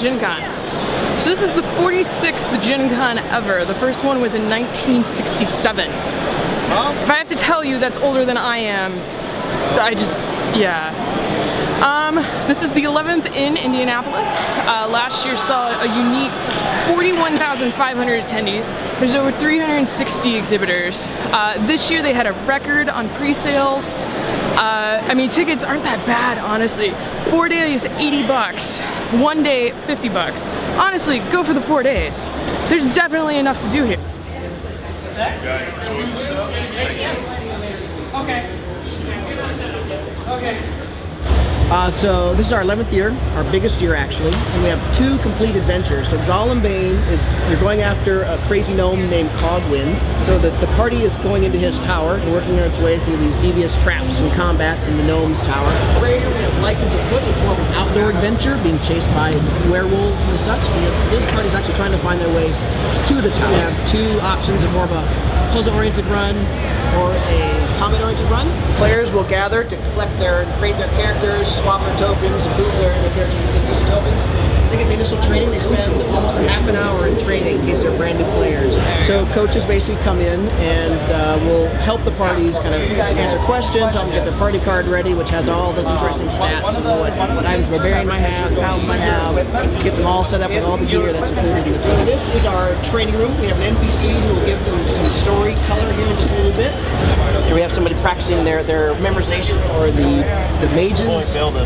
GenCon. So this is the 46th GenCon ever. The first one was in 1967. If I have to tell you that's older than I am, yeah. This is the 11th in Indianapolis. Last year saw a unique 41,500 attendees. There's over 360 exhibitors. This year they had a record on pre-sales. I mean, tickets aren't that bad, honestly. 4 days, 80 bucks. 1 day, 50 bucks. Honestly, go for the 4 days. There's definitely enough to do here. Okay. Okay. So this is our 11th year, our biggest year actually, and we have 2 complete adventures. So Gollum Bane is, you're going after a crazy gnome named Cogwyn. So the party is going into his tower and working its way through these devious traps and combats in the gnome's tower. Right here we have Lycans Afoot. It's more of an outdoor adventure, being chased by werewolves and such. And this party is actually trying to find their way to the tower. We have 2 options, of more of a puzzle-oriented run or a combat-oriented run. Players will gather to collect create their characters, swap their tokens, improve their characters with the use of tokens. They get the initial training. They spend almost a half an hour in training in case they're brand new players. So coaches basically come in and will help the parties kind of answer questions, help them get their party card ready, which has all those interesting stats of what items barbarian might have, pals might have, gets them all set up with all the gear that's included in it. So this is our training room. We have an NPC who will give them some story color here in just a little bit. Here we have somebody practicing their memorization for the mages and the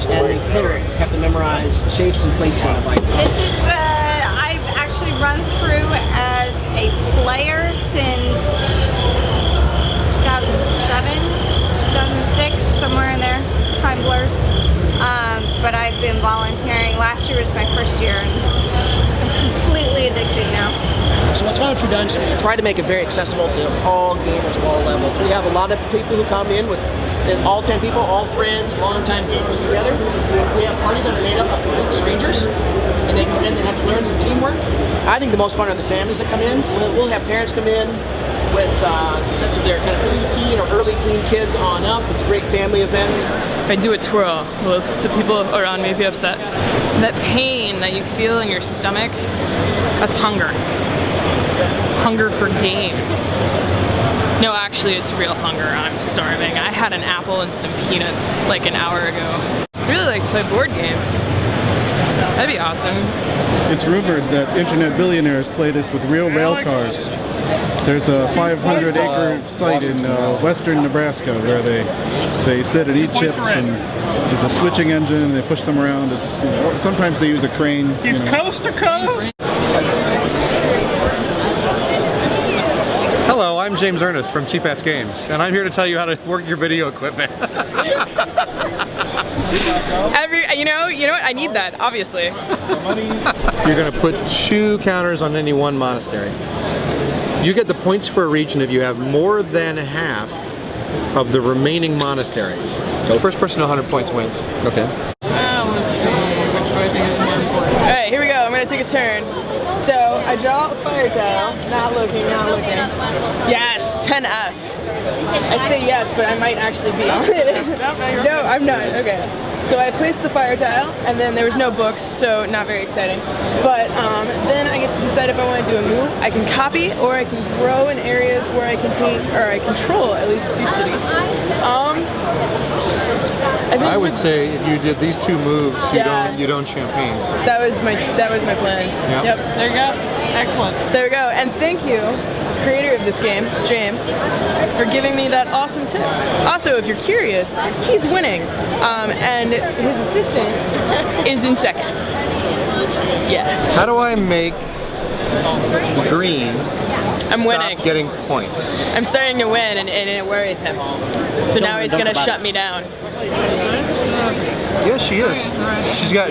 cleric. Have to memorize shapes and placement of items. This is I've actually run through as a player since 2007, 2006, somewhere in there. Time blurs. But I've been volunteering. Last year was my first year, and I'm completely addicted now. So what's fun with True Dungeon, we try to make it very accessible to all gamers of all levels. We have a lot of people who come in with all 10 people, all friends, long-time gamers together. We have parties that are made up of complete strangers, and they come in, they have to learn some teamwork. I think the most fun are the families that come in. So we'll have parents come in with such of their kind of preteen or early teen kids on up. It's a great family event. If I do a twirl, will the people around me be upset? That pain that you feel in your stomach, that's hunger. Hunger for games. No, actually it's real hunger. I'm starving. I had an apple and some peanuts like an hour ago. I really like to play board games. That'd be awesome. It's rumored that internet billionaires play this with real rail cars. There's a 500-acre site in western Nebraska where they sit and eat chips, and there's a switching engine, and they push them around. It's sometimes they use a crane. He's coast to coast. Hello, I'm James Ernest from Cheapass Games, and I'm here to tell you how to work your video equipment. You know what? I need that, obviously. You're going to put 2 counters on any one monastery. You get the points for a region if you have more than half of the remaining monasteries. The first person to 100 points wins. Okay. Let's see, which do I think is more important? Alright, here we go. I'm going to take a turn. So, I draw a fire tile. Not looking. Yes, 10F. I say yes, but I might actually be on it. No, I'm not. Okay. So I placed the fire tile, and then there was no books, so not very exciting. But then I get to decide if I want to do a move. I can copy, or I can grow in areas where I control at least 2 cities. I would say if you did these 2 moves, you don't champagne. That was my plan. Yep. There you go. Excellent. There we go. And thank you, creator of this game, James, for giving me that awesome tip. Also, if you're curious, he's winning, and his assistant is in second. Yeah. How do I make green I'm winning. stop getting points? I'm starting to win, and it worries him. So now he's gonna shut me down. Yes, she is.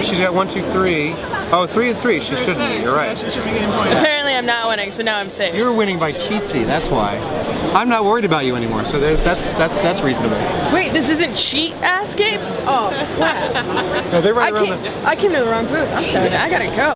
She's got 1, 2, 3. Oh, 3 and 3. She should be. You're right. Apparently, I'm not winning, so now I'm safe. You're winning by cheatsy. That's why. I'm not worried about you anymore. So that's reasonable. Wait, this isn't Cheapass Games? Oh crap! No, they're right around I came to the wrong booth. I'm sorry. I gotta go.